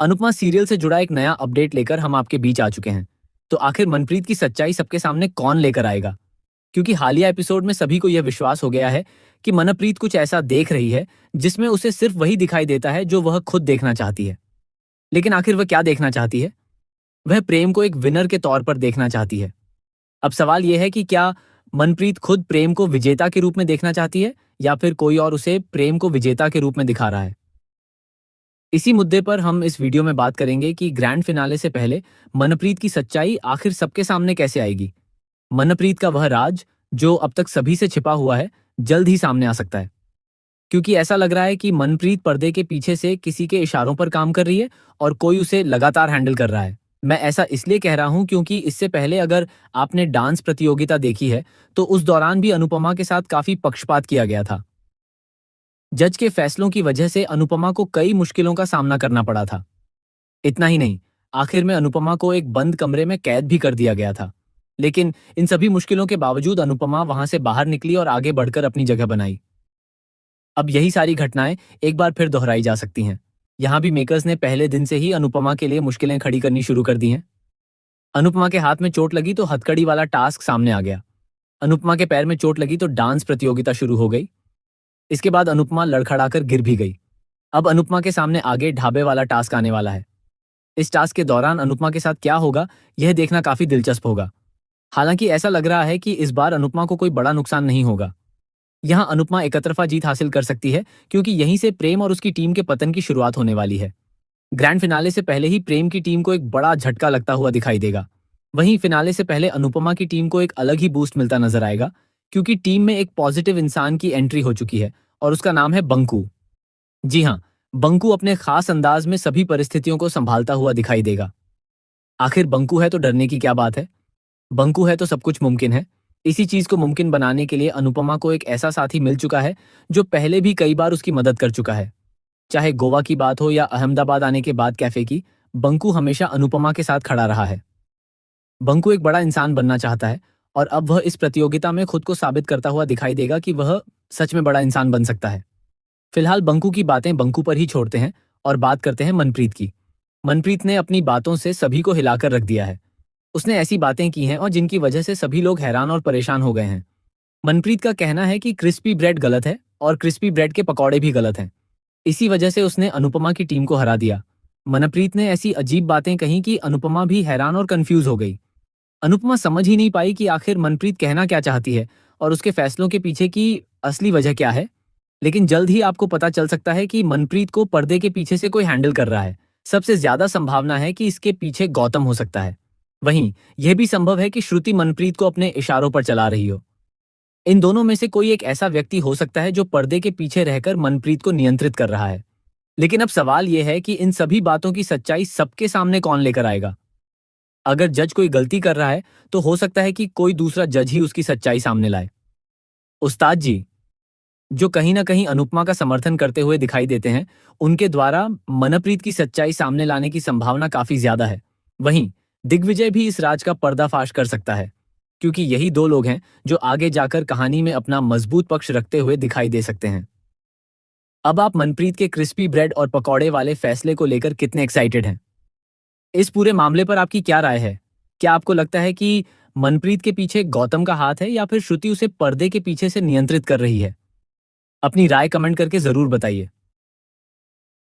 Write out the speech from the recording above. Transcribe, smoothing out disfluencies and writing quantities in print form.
Anupama serial से जुड़ा एक नया अपडेट लेकर हम आपके बीच आ चुके हैं। तो आखिर मनप्रीत की सच्चाई सबके सामने कौन लेकर आएगा? क्योंकि हालिया एपिसोड में सभी को यह विश्वास हो गया है कि मनप्रीत कुछ ऐसा देख रही है जिसमें उसे सिर्फ वही दिखाई देता है जो वह खुद देखना चाहती है। लेकिन आखिर वह क्या देखना चाहती है? वह प्रेम को एक विनर के तौर पर देखना चाहती है। अब सवाल यह है कि क्या मनप्रीत खुद प्रेम को विजेता के रूप में देखना चाहती है या फिर कोई और उसे प्रेम को विजेता के रूप में दिखा रहा है? इसी मुद्दे पर हम इस वीडियो में बात करेंगे कि ग्रैंड फिनाले से पहले मनप्रीत की सच्चाई आखिर सबके सामने कैसे आएगी। मनप्रीत का वह राज जो अब तक सभी से छिपा हुआ है, जल्द ही सामने आ सकता है। क्योंकि ऐसा लग रहा है कि मनप्रीत पर्दे के पीछे से किसी के इशारों पर काम कर रही है और कोई उसे लगातार हैंडल कर रहा है। मैं ऐसा इसलिए कह रहा हूं क्योंकि इससे पहले अगर आपने डांस प्रतियोगिता देखी है तो उस दौरान भी अनुपमा के साथ काफी पक्षपात किया गया था। जज के फैसलों की वजह से अनुपमा को कई मुश्किलों का सामना करना पड़ा था। इतना ही नहीं, आखिर में अनुपमा को एक बंद कमरे में कैद भी कर दिया गया था। लेकिन इन सभी मुश्किलों के बावजूद अनुपमा वहां से बाहर निकली और आगे बढ़कर अपनी जगह बनाई। अब यही सारी घटनाएं एक बार फिर दोहराई जा सकती हैं। यहाँ भी मेकर्स ने पहले दिन से ही अनुपमा के लिए मुश्किलें खड़ी करनी शुरू कर दी हैं। अनुपमा के हाथ में चोट लगी तो हथकड़ी वाला टास्क सामने आ गया। अनुपमा के पैर में चोट लगी तो डांस प्रतियोगिता शुरू हो गई। इसके बाद अनुपमा लड़खड़ाकर गिर भी गई। अब अनुपमा के सामने आगे ढाबे वाला टास्क आने वाला है। इस टास्क के दौरान अनुपमा के साथ क्या होगा, यह देखना काफी दिलचस्प होगा। हालांकि ऐसा लग रहा है कि इस बार अनुपमा को कोई बड़ा नुकसान नहीं होगा। यहाँ अनुपमा एकतरफा जीत हासिल कर सकती है क्योंकि यहीं से प्रेम और उसकी टीम के पतन की शुरुआत होने वाली है। ग्रैंड फिनाले से पहले ही प्रेम की टीम को एक बड़ा झटका लगता हुआ दिखाई देगा। वहीं फिनाले से पहले अनुपमा की टीम को एक अलग ही बूस्ट मिलता नजर आएगा क्योंकि टीम में एक पॉजिटिव इंसान की एंट्री हो चुकी है और उसका नाम है बंकू। जी हाँ, बंकू अपने खास अंदाज में सभी परिस्थितियों को संभालता हुआ दिखाई देगा। आखिर बंकू है तो डरने की क्या बात है? बंकू है तो सब कुछ मुमकिन है। इसी चीज को मुमकिन बनाने के लिए अनुपमा को एक ऐसा साथी मिल चुका है जो पहले भी कई बार उसकी मदद कर चुका है। चाहे गोवा की बात हो या अहमदाबाद आने के बाद कैफे की, बंकू हमेशा अनुपमा के साथ खड़ा रहा है। बंकू एक बड़ा इंसान बनना चाहता है और अब वह इस प्रतियोगिता में खुद को साबित करता हुआ दिखाई देगा कि वह सच में बड़ा इंसान बन सकता है। फिलहाल बंकू की बातें बंकू पर ही छोड़ते हैं और बात करते हैं मनप्रीत की। मनप्रीत ने अपनी बातों से सभी को हिलाकर रख दिया है। उसने ऐसी बातें की हैं और जिनकी वजह से सभी लोग हैरान और परेशान हो गए हैं। मनप्रीत का कहना है कि क्रिस्पी ब्रेड गलत है और क्रिस्पी ब्रेड के पकौड़े भी गलत हैं। इसी वजह से उसने अनुपमा की टीम को हरा दिया। मनप्रीत ने ऐसी अजीब बातें कही कि अनुपमा भी हैरान और कंफ्यूज हो गई। अनुपमा समझ ही नहीं पाई कि आखिर मनप्रीत कहना क्या चाहती है और उसके फैसलों के पीछे की असली वजह क्या है। लेकिन जल्द ही आपको पता चल सकता है कि मनप्रीत को पर्दे के पीछे से कोई हैंडल कर रहा है। सबसे ज्यादा संभावना है कि इसके पीछे गौतम हो सकता है। वहीं यह भी संभव है कि श्रुति मनप्रीत को अपने इशारों पर चला रही हो। इन दोनों में से कोई एक ऐसा व्यक्ति हो सकता है जो पर्दे के पीछे रहकर मनप्रीत को नियंत्रित कर रहा है। लेकिन अब सवाल यह है कि इन सभी बातों की सच्चाई सबके सामने कौन लेकर आएगा? अगर जज कोई गलती कर रहा है तो हो सकता है कि कोई दूसरा जज ही उसकी सच्चाई सामने लाए। उस्ताद जी, जो कहीं ना कहीं अनुपमा का समर्थन करते हुए दिखाई देते हैं, उनके द्वारा मनप्रीत की सच्चाई सामने लाने की संभावना काफी ज्यादा है। वहीं दिग्विजय भी इस राज का पर्दाफाश कर सकता है क्योंकि यही दो लोग हैं जो आगे जाकर कहानी में अपना मजबूत पक्ष रखते हुए दिखाई दे सकते हैं। अब आप मनप्रीत के क्रिस्पी ब्रेड और पकौड़े वाले फैसले को लेकर कितने एक्साइटेड हैं? इस पूरे मामले पर आपकी क्या राय है? क्या आपको लगता है कि मनप्रीत के पीछे गौतम का हाथ है या फिर श्रुति उसे पर्दे के पीछे से नियंत्रित कर रही है? अपनी राय कमेंट करके जरूर बताइए।